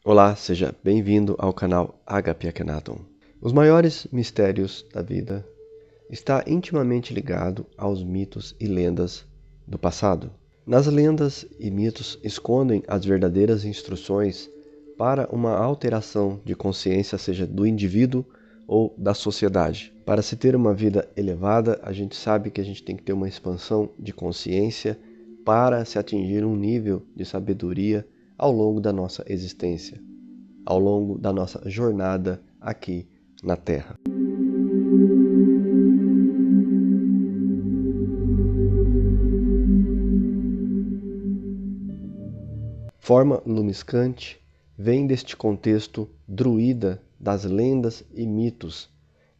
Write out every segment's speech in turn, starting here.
Olá, seja bem-vindo ao canal HP Akhenaton. Os maiores mistérios da vida está intimamente ligado aos mitos e lendas do passado. Nas lendas e mitos escondem as verdadeiras instruções para uma alteração de consciência, seja do indivíduo ou da sociedade. Para se ter uma vida elevada, a gente sabe que a gente tem que ter uma expansão de consciência para se atingir um nível de sabedoria ao longo da nossa existência, ao longo da nossa jornada aqui na Terra. Forma lumiscante vem deste contexto druida das lendas e mitos,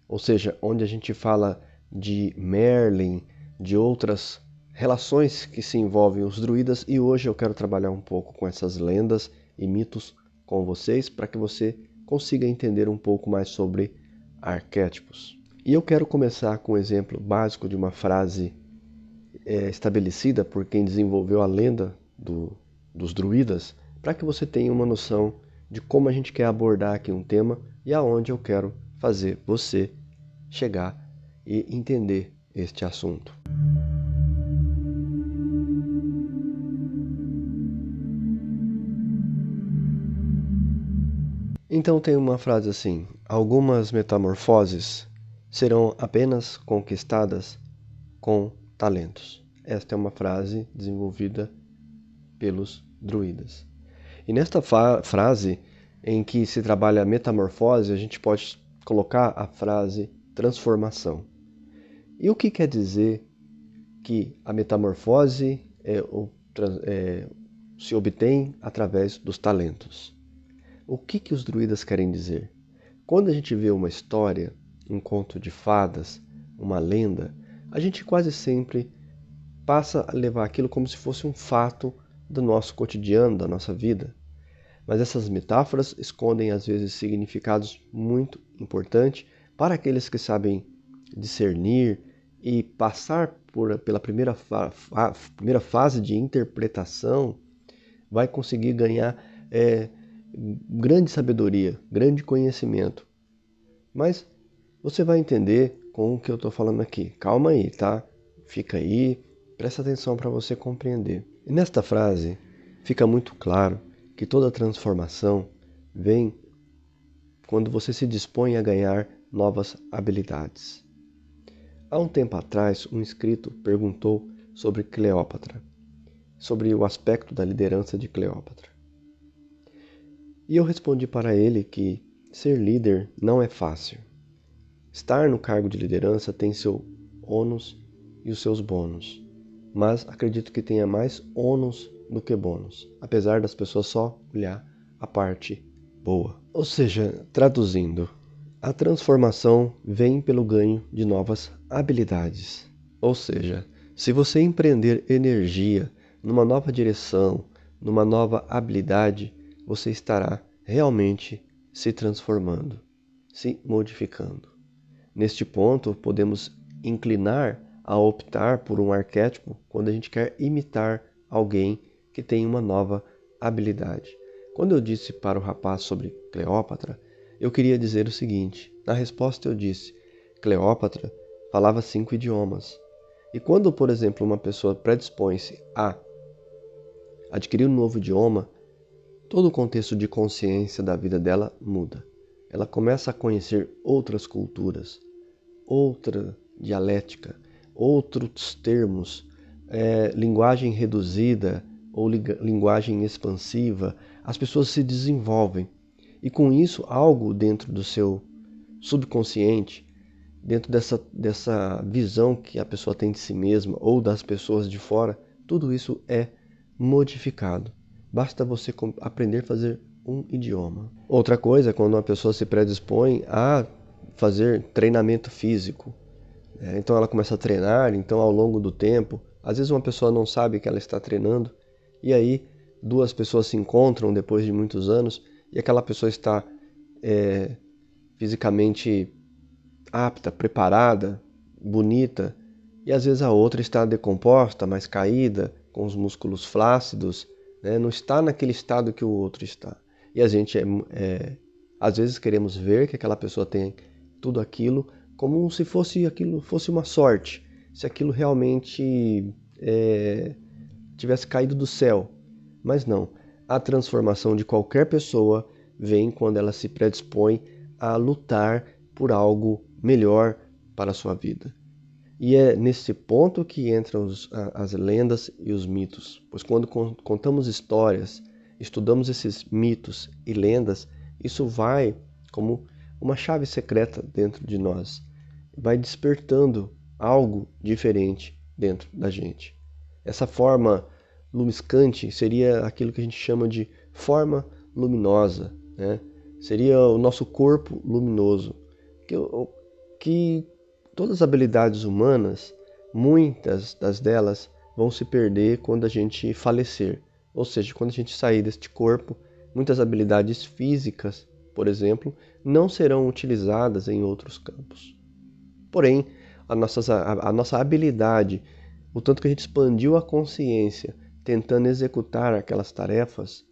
ou seja, onde a gente fala de Merlin, de outras relações que se envolvem os druidas, e hoje eu quero trabalhar um pouco com essas lendas e mitos com vocês para que você consiga entender um pouco mais sobre arquétipos. E eu quero começar com um exemplo básico de uma frase estabelecida por quem desenvolveu a lenda dos druidas, para que você tenha uma noção de como a gente quer abordar aqui um tema e aonde eu quero fazer você chegar e entender este assunto. Então tem uma frase assim: algumas metamorfoses serão apenas conquistadas com talentos. Esta é uma frase desenvolvida pelos druidas. E nesta frase, em que se trabalha a metamorfose, a gente pode colocar a frase transformação. E o que quer dizer que a metamorfose se obtém através dos talentos? O que os druidas querem dizer? Quando a gente vê uma história, um conto de fadas, uma lenda, a gente quase sempre passa a levar aquilo como se fosse um fato do nosso cotidiano, da nossa vida. Mas essas metáforas escondem às vezes significados muito importantes para aqueles que sabem discernir e passar pela primeira fase de interpretação, vai conseguir ganhar grande sabedoria, grande conhecimento. Mas você vai entender com o que eu estou falando aqui. Calma aí, tá? Fica aí, presta atenção para você compreender. E nesta frase fica muito claro que toda transformação vem quando você se dispõe a ganhar novas habilidades. Há um tempo atrás, um inscrito perguntou sobre Cleópatra, sobre o aspecto da liderança de Cleópatra. E eu respondi para ele que ser líder não é fácil. Estar no cargo de liderança tem seu ônus e os seus bônus, mas acredito que tenha mais ônus do que bônus, apesar das pessoas só olhar a parte boa. Ou seja, traduzindo, a transformação vem pelo ganho de novas habilidades. Ou seja, se você empreender energia numa nova direção, numa nova habilidade, você estará realmente se transformando, se modificando. Neste ponto, podemos inclinar a optar por um arquétipo quando a gente quer imitar alguém que tem uma nova habilidade. Quando eu disse para o rapaz sobre Cleópatra, eu queria dizer o seguinte. Na resposta eu disse, Cleópatra falava 5 idiomas. E quando, por exemplo, uma pessoa predispõe-se a adquirir um novo idioma, todo o contexto de consciência da vida dela muda. Ela começa a conhecer outras culturas, outra dialética, outros termos, linguagem reduzida ou linguagem expansiva. As pessoas se desenvolvem e com isso algo dentro do seu subconsciente, dentro dessa visão que a pessoa tem de si mesma ou das pessoas de fora, tudo isso é modificado. Basta você aprender a fazer um idioma. Outra coisa é quando uma pessoa se predispõe a fazer treinamento físico. Então ela começa a treinar, então ao longo do tempo, às vezes uma pessoa não sabe que ela está treinando, e aí duas pessoas se encontram depois de muitos anos, e aquela pessoa está fisicamente apta, preparada, bonita, e às vezes a outra está decomposta, mais caída, com os músculos flácidos, não está naquele estado que o outro está. e a gente às vezes queremos ver que aquela pessoa tem tudo aquilo como se fosse aquilo fosse uma sorte, se aquilo realmente tivesse caído do céu. Mas não, a transformação de qualquer pessoa vem quando ela se predispõe a lutar por algo melhor para a sua vida. E é nesse ponto que entram as lendas e os mitos, pois quando contamos histórias, estudamos esses mitos e lendas, isso vai como uma chave secreta dentro de nós, vai despertando algo diferente dentro da gente. Essa forma lumiscante seria aquilo que a gente chama de forma luminosa, né? Seria o nosso corpo luminoso, que todas as habilidades humanas, muitas delas vão se perder quando a gente falecer. Ou seja, quando a gente sair deste corpo, muitas habilidades físicas, por exemplo, não serão utilizadas em outros campos. Porém, a nossa habilidade, o tanto que a gente expandiu a consciência tentando executar aquelas tarefas,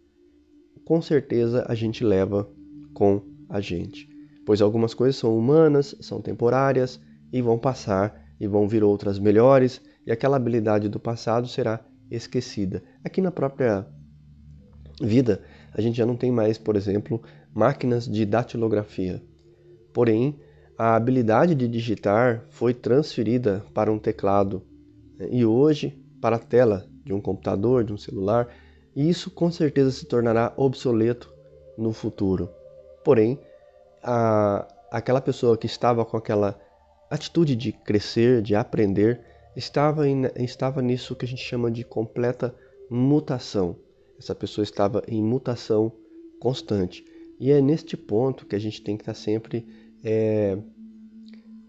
com certeza a gente leva com a gente. Pois algumas coisas são humanas, são temporárias e vão passar e vão vir outras melhores e aquela habilidade do passado será esquecida. Aqui na própria vida, a gente já não tem mais, por exemplo, máquinas de datilografia. Porém, a habilidade de digitar foi transferida para um teclado e hoje para a tela de um computador, de um celular, e isso com certeza se tornará obsoleto no futuro. Porém, aquela pessoa que estava com aquela atitude de crescer, de aprender, estava nisso que a gente chama de completa mutação. Essa pessoa estava em mutação constante. E é neste ponto que a gente tem que estar sempre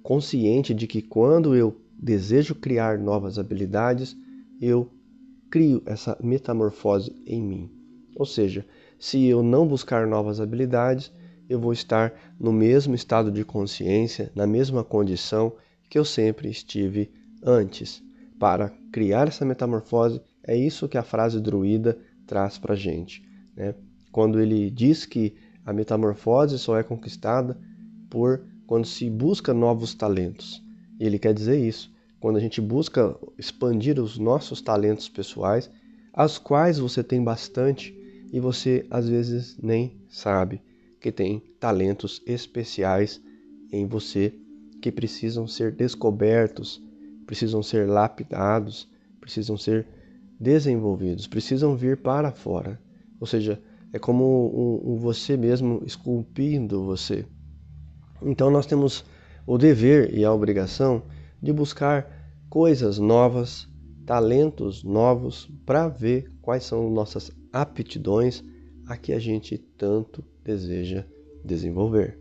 consciente de que quando eu desejo criar novas habilidades, eu crio essa metamorfose em mim. Ou seja, se eu não buscar novas habilidades, eu vou estar no mesmo estado de consciência, na mesma condição que eu sempre estive antes. Para criar essa metamorfose, é isso que a frase druida traz para a gente, né? Quando ele diz que a metamorfose só é conquistada quando se busca novos talentos. E ele quer dizer isso. Quando a gente busca expandir os nossos talentos pessoais, as quais você tem bastante e você às vezes nem sabe que tem talentos especiais em você que precisam ser descobertos, precisam ser lapidados, precisam ser desenvolvidos, precisam vir para fora. Ou seja, é como você mesmo esculpindo você. Então nós temos o dever e a obrigação de buscar coisas novas, talentos novos, para ver quais são nossas aptidões a que a gente tanto deseja desenvolver.